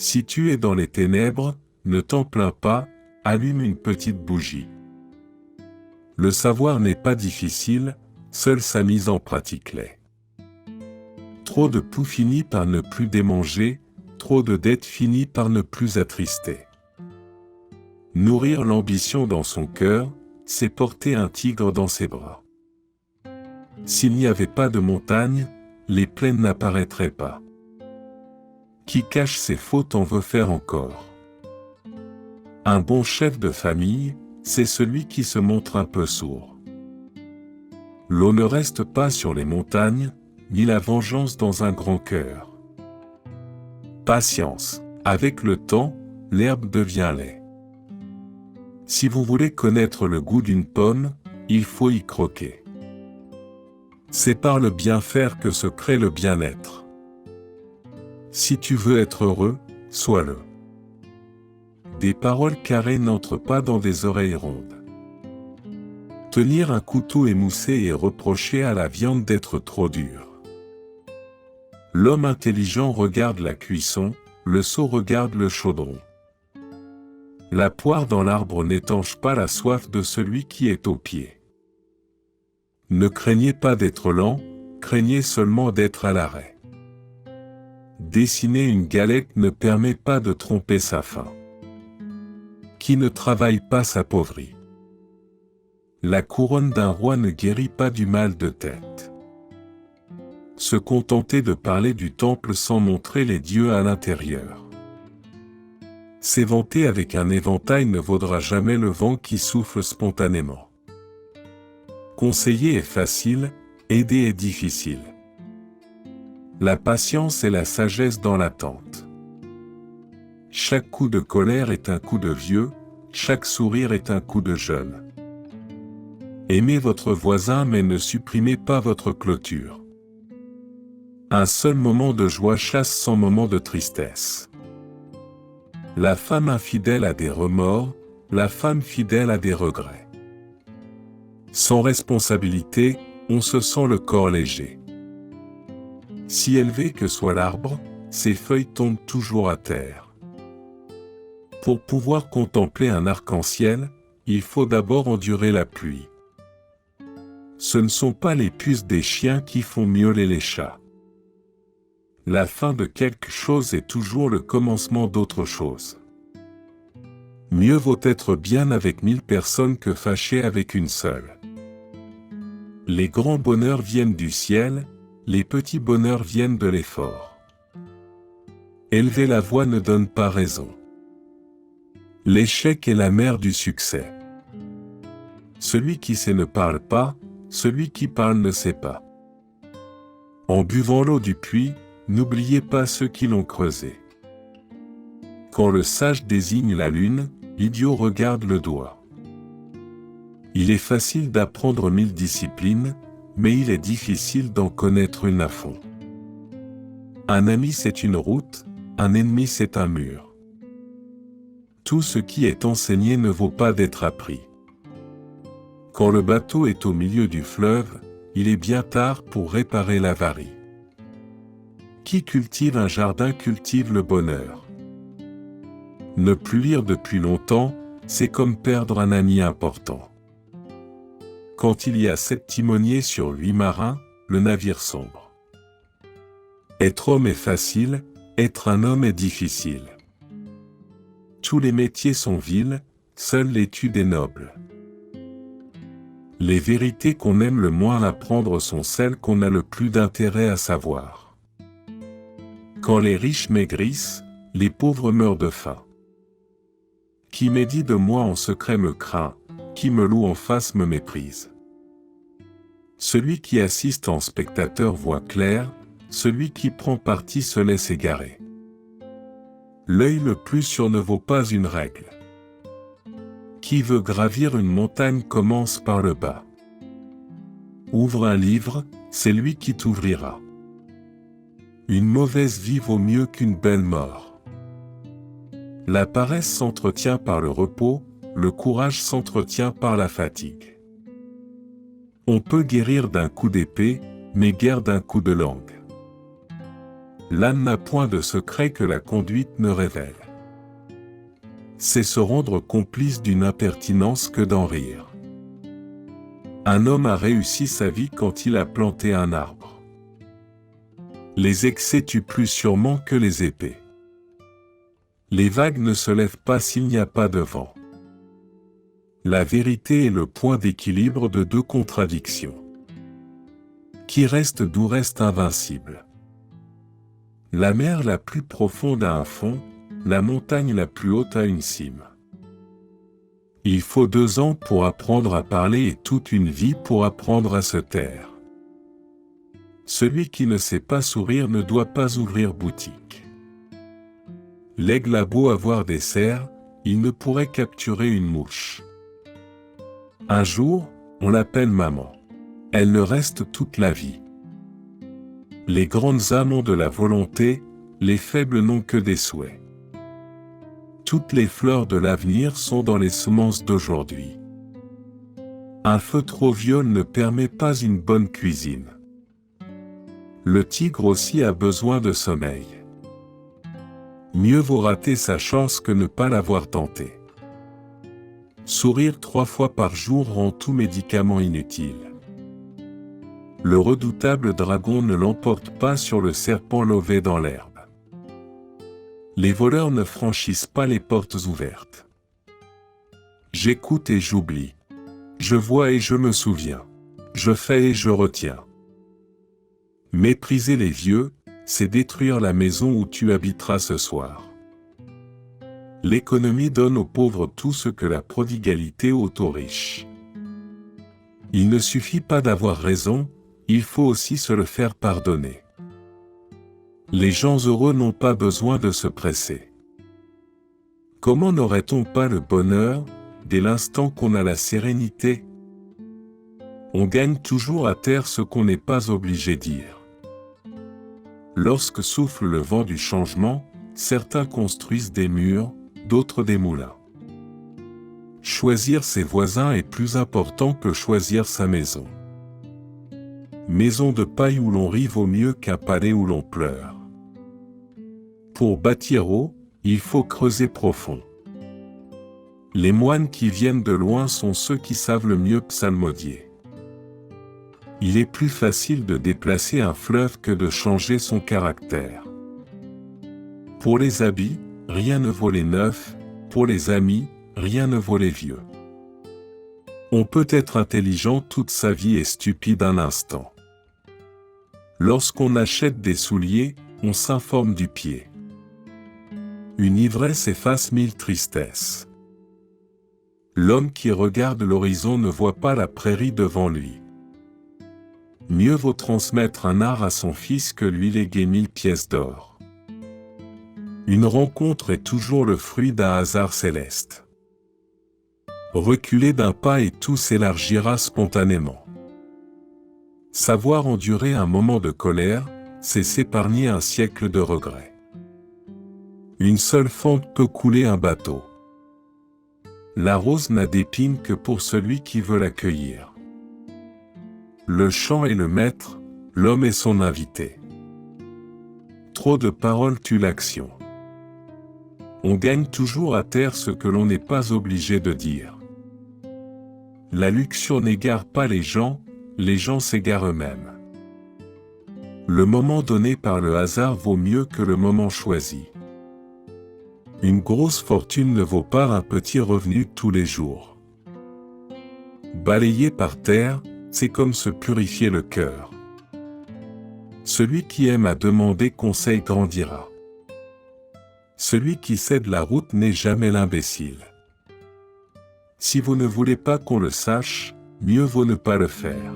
Si tu es dans les ténèbres, ne t'en plains pas, allume une petite bougie. Le savoir n'est pas difficile, seule sa mise en pratique l'est. Trop de poux finit par ne plus démanger, trop de dettes finit par ne plus attrister. Nourrir l'ambition dans son cœur, c'est porter un tigre dans ses bras. S'il n'y avait pas de montagne, les plaines n'apparaîtraient pas. Qui cache ses fautes en veut faire encore. Un bon chef de famille, c'est celui qui se montre un peu sourd. L'eau ne reste pas sur les montagnes, ni la vengeance dans un grand cœur. Patience. Avec le temps, l'herbe devient lait. Si vous voulez connaître le goût d'une pomme, il faut y croquer. C'est par le bien faire que se crée le bien-être. Si tu veux être heureux, sois-le. Des paroles carrées n'entrent pas dans des oreilles rondes. Tenir un couteau émoussé et reprocher à la viande d'être trop dure. L'homme intelligent regarde la cuisson, le sot regarde le chaudron. La poire dans l'arbre n'étanche pas la soif de celui qui est au pied. Ne craignez pas d'être lent, craignez seulement d'être à l'arrêt. Dessiner une galette ne permet pas de tromper sa faim. Qui ne travaille pas s'appauvrit. La couronne d'un roi ne guérit pas du mal de tête. Se contenter de parler du temple sans montrer les dieux à l'intérieur. S'éventer avec un éventail ne vaudra jamais le vent qui souffle spontanément. Conseiller est facile, aider est difficile. La patience est la sagesse dans l'attente. Chaque coup de colère est un coup de vieux, chaque sourire est un coup de jeune. Aimez votre voisin mais ne supprimez pas votre clôture. Un seul moment de joie chasse 100 moments de tristesse. La femme infidèle a des remords, la femme fidèle a des regrets. Sans responsabilité, on se sent le corps léger. Si élevé que soit l'arbre, ses feuilles tombent toujours à terre. Pour pouvoir contempler un arc-en-ciel, il faut d'abord endurer la pluie. Ce ne sont pas les puces des chiens qui font miauler les chats. La fin de quelque chose est toujours le commencement d'autre chose. Mieux vaut être bien avec 1000 personnes que fâché avec une seule. Les grands bonheurs viennent du ciel, les petits bonheurs viennent de l'effort. Élever la voix ne donne pas raison. L'échec est la mère du succès. Celui qui sait ne parle pas, celui qui parle ne sait pas. En buvant l'eau du puits, n'oubliez pas ceux qui l'ont creusé. Quand le sage désigne la lune, l'idiot regarde le doigt. Il est facile d'apprendre 1000 disciplines, mais il est difficile d'en connaître une à fond. Un ami c'est une route, un ennemi c'est un mur. Tout ce qui est enseigné ne vaut pas d'être appris. Quand le bateau est au milieu du fleuve, il est bien tard pour réparer l'avarie. Qui cultive un jardin cultive le bonheur. Ne plus lire depuis longtemps, c'est comme perdre un ami important. Quand il y a 7 timoniers sur 8 marins, le navire sombre. Être homme est facile, être un homme est difficile. Tous les métiers sont vils, seule l'étude est noble. Les vérités qu'on aime le moins apprendre sont celles qu'on a le plus d'intérêt à savoir. Quand les riches maigrissent, les pauvres meurent de faim. Qui médit de moi en secret me craint, qui me loue en face me méprise. Celui qui assiste en spectateur voit clair, celui qui prend parti se laisse égarer. L'œil le plus sûr ne vaut pas une règle. Qui veut gravir une montagne commence par le bas. Ouvre un livre, c'est lui qui t'ouvrira. Une mauvaise vie vaut mieux qu'une belle mort. La paresse s'entretient par le repos, le courage s'entretient par la fatigue. On peut guérir d'un coup d'épée, mais guère d'un coup de langue. L'âne n'a point de secret que la conduite ne révèle. C'est se rendre complice d'une impertinence que d'en rire. Un homme a réussi sa vie quand il a planté un arbre. Les excès tuent plus sûrement que les épées. Les vagues ne se lèvent pas s'il n'y a pas de vent. La vérité est le point d'équilibre de deux contradictions. Qui reste doux reste invincible. La mer la plus profonde a un fond, la montagne la plus haute a une cime. Il faut 2 ans pour apprendre à parler et toute une vie pour apprendre à se taire. Celui qui ne sait pas sourire ne doit pas ouvrir boutique. L'aigle a beau avoir des serres, il ne pourrait capturer une mouche. Un jour, on l'appelle maman. Elle le reste toute la vie. Les grandes âmes ont de la volonté, les faibles n'ont que des souhaits. Toutes les fleurs de l'avenir sont dans les semences d'aujourd'hui. Un feu trop vieux ne permet pas une bonne cuisine. Le tigre aussi a besoin de sommeil. Mieux vaut rater sa chance que ne pas l'avoir tentée. Sourire 3 fois par jour rend tout médicament inutile. Le redoutable dragon ne l'emporte pas sur le serpent lové dans l'herbe. Les voleurs ne franchissent pas les portes ouvertes. J'écoute et j'oublie. Je vois et je me souviens. Je fais et je retiens. Mépriser les vieux, c'est détruire la maison où tu habiteras ce soir. L'économie donne aux pauvres tout ce que la prodigalité ôte aux riches. Il ne suffit pas d'avoir raison, il faut aussi se le faire pardonner. Les gens heureux n'ont pas besoin de se presser. Comment n'aurait-on pas le bonheur, dès l'instant qu'on a la sérénité? On gagne toujours à taire ce qu'on n'est pas obligé de dire. Lorsque souffle le vent du changement, certains construisent des murs, d'autres des moulins. Choisir ses voisins est plus important que choisir sa maison. Maison de paille où l'on rit vaut mieux qu'un palais où l'on pleure. Pour bâtir haut, il faut creuser profond. Les moines qui viennent de loin sont ceux qui savent le mieux psalmodier. Il est plus facile de déplacer un fleuve que de changer son caractère. Pour les habits, rien ne vaut les neufs, pour les amis, rien ne vaut les vieux. On peut être intelligent toute sa vie et stupide un instant. Lorsqu'on achète des souliers, on s'informe du pied. Une ivresse efface 1000 tristesses. L'homme qui regarde l'horizon ne voit pas la prairie devant lui. Mieux vaut transmettre un art à son fils que lui léguer 1000 pièces d'or. Une rencontre est toujours le fruit d'un hasard céleste. Reculer d'un pas et tout s'élargira spontanément. Savoir endurer un moment de colère, c'est s'épargner un siècle de regrets. Une seule fente peut couler un bateau. La rose n'a d'épines que pour celui qui veut la cueillir. Le chant est le maître, l'homme est son invité. Trop de paroles tue l'action. On gagne toujours à taire ce que l'on n'est pas obligé de dire. La luxure n'égare pas les gens s'égarent eux-mêmes. Le moment donné par le hasard vaut mieux que le moment choisi. Une grosse fortune ne vaut pas un petit revenu tous les jours. Balayer par terre, c'est comme se purifier le cœur. Celui qui aime à demander conseil grandira. Celui qui cède la route n'est jamais l'imbécile. Si vous ne voulez pas qu'on le sache, mieux vaut ne pas le faire.